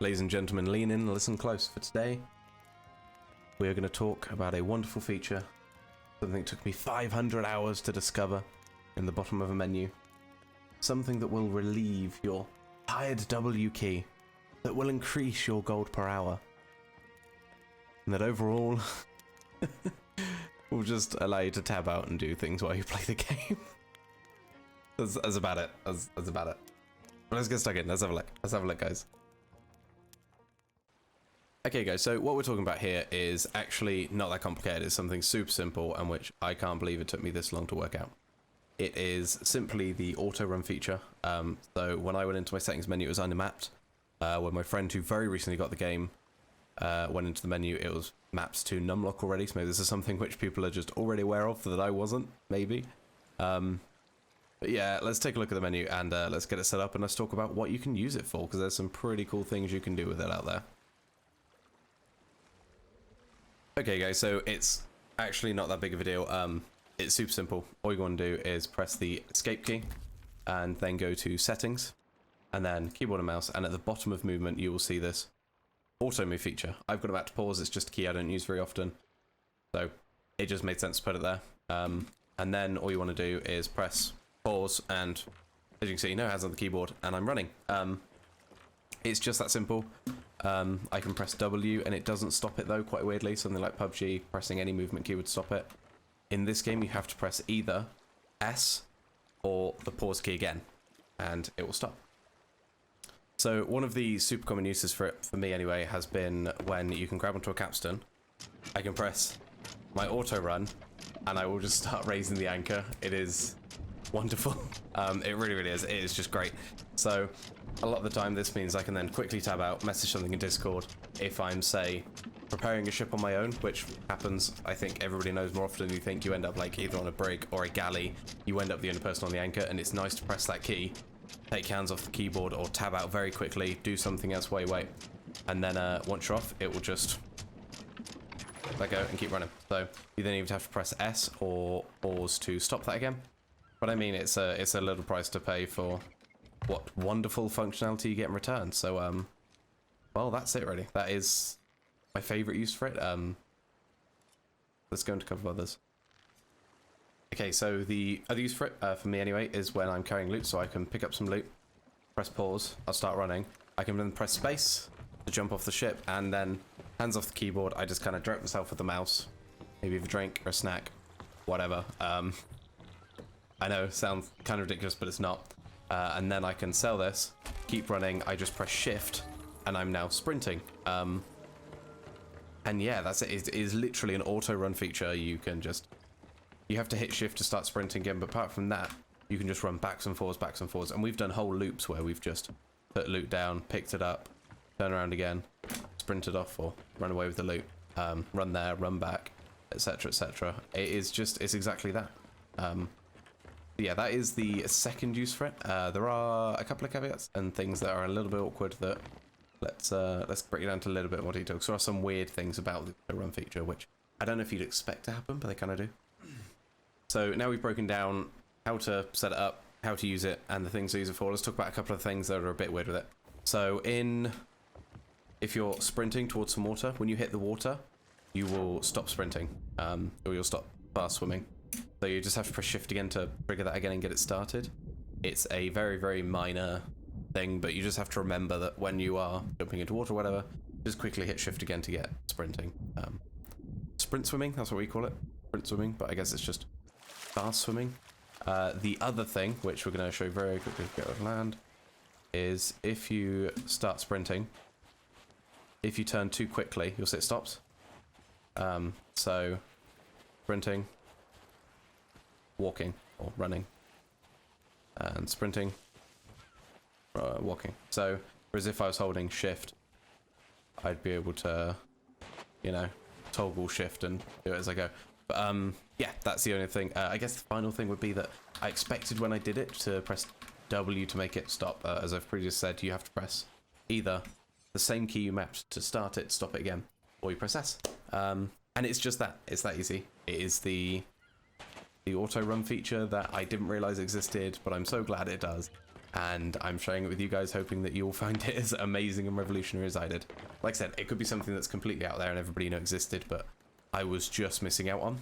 Ladies and gentlemen, lean in and listen close. For today, we are going to talk about a wonderful feature, something that took me 500 hours to discover in the bottom of a menu. Something that will relieve your tired W key, that will increase your gold per hour, and that overall will just allow you to tab out and do things while you play the game. That's about it. That's about it. But let's get stuck in. Let's have a look. Let's have a look, guys. Okay guys, so what we're talking about here is actually not that complicated. It's something super simple and which I can't believe it took me this long to work out. It is simply the auto run feature. So when I went into my settings menu, it was under-mapped. When my friend who very recently got the game went into the menu, it was mapped to numlock already. So maybe this is something which people are just already aware of that I wasn't, maybe. But yeah, let's take a look at the menu and let's get it set up and let's talk about what you can use it for, because there's some pretty cool things you can do with it out there. Okay guys, so it's actually not that big of a deal. It's super simple. All you want to do is press the escape key and then go to settings and then keyboard and mouse, and at the bottom of movement you will see this auto move feature. I've got it back to pause. It's just a key I don't use very often, so it just made sense to put it there. And then all you want to do is press pause, and as you can see, no hands on the keyboard and I'm running. It's just that simple. I can press W and it doesn't stop it though, quite weirdly. Something like PUBG, pressing any movement key would stop it. In this game you have to press either S or the pause key again and it will stop. So one of the super common uses for it, for me anyway, has been when you can grab onto a capstan. I can press my auto run and I will just start raising the anchor. It is wonderful. It really is. It is just great. So a lot of the time this means I can then quickly tab out, message something in Discord if I'm, say, preparing a ship on my own, which happens, I think everybody knows more often than you think. You end up like either on a brig or a galley, you end up the only person on the anchor, and it's nice to press that key, take your hands off the keyboard or tab out very quickly, do something else, wait, and then once you're off, it will just let go and keep running. So you then even have to press S or pause to stop that again. But I mean, it's a little price to pay for what wonderful functionality you get in return. So well, that's it really. That is my favorite use for it. Let's go into a couple of others. Okay, so the other use for it, for me anyway, is when I'm carrying loot. So I can pick up some loot, press pause, I'll start running. I can then press space to jump off the ship, and then hands off the keyboard, I just kind of direct myself with the mouse, maybe with a drink or a snack, whatever. I know, sounds kind of ridiculous, but it's not. And then I can sell this, keep running, I just press shift, and I'm now sprinting. And yeah, that's it. It is literally an auto run feature. You can just, you have to hit shift to start sprinting again, but apart from that, you can just run backwards and forwards. And we've done whole loops where we've just put loot down, picked it up, turn around again, sprinted off or run away with the loot, run there, run back, etc, etc. It is just, it's exactly that. Yeah, that is the second use for it. There are a couple of caveats and things that are a little bit awkward that let's break it down to a little bit more detail. Because there are some weird things about the run feature, which I don't know if you'd expect to happen, but they kind of do. So now we've broken down how to set it up, how to use it, and the things to use it for. Let's talk about a couple of things that are a bit weird with it. So if you're sprinting towards some water, when you hit the water, you will stop sprinting, or you'll stop fast swimming. So you just have to press shift again to trigger that again and get it started. It's a very, very minor thing, but you just have to remember that when you are jumping into water or whatever, just quickly hit shift again to get sprinting. Sprint swimming, that's what we call it. Sprint swimming, but I guess it's just fast swimming. The other thing, which we're going to show you very quickly to get on land, is if you start sprinting, if you turn too quickly, you'll see it stops. So sprinting, walking or running, and sprinting, walking. So whereas if I was holding shift, I'd be able to, you know, toggle shift and do it as I go. But yeah, that's the only thing. I guess the final thing would be that I expected when I did it to press W to make it stop. As I've previously said, you have to press either the same key you mapped to start it, stop it again, or you press S. And it's just that. It's that easy. It is the auto run feature that I didn't realize existed, but I'm so glad it does. and I'm sharing it with you guys, hoping that you all find it as amazing and revolutionary as I did. Like I said, it could be something that's completely out there and everybody knew existed, but I was just missing out on.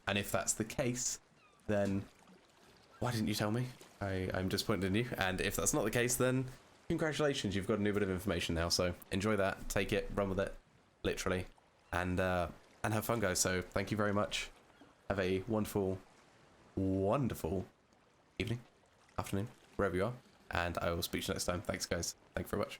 And if that's the case, then why didn't you tell me? I'm disappointed in you. And if that's not the case, then congratulations, you've got a new bit of information now. So enjoy that, take it, run with it, literally, and have fun, guys. So thank you very much. Have a wonderful, wonderful evening, afternoon, wherever you are, and I will speak to you next time. Thanks, guys. Thank you very much.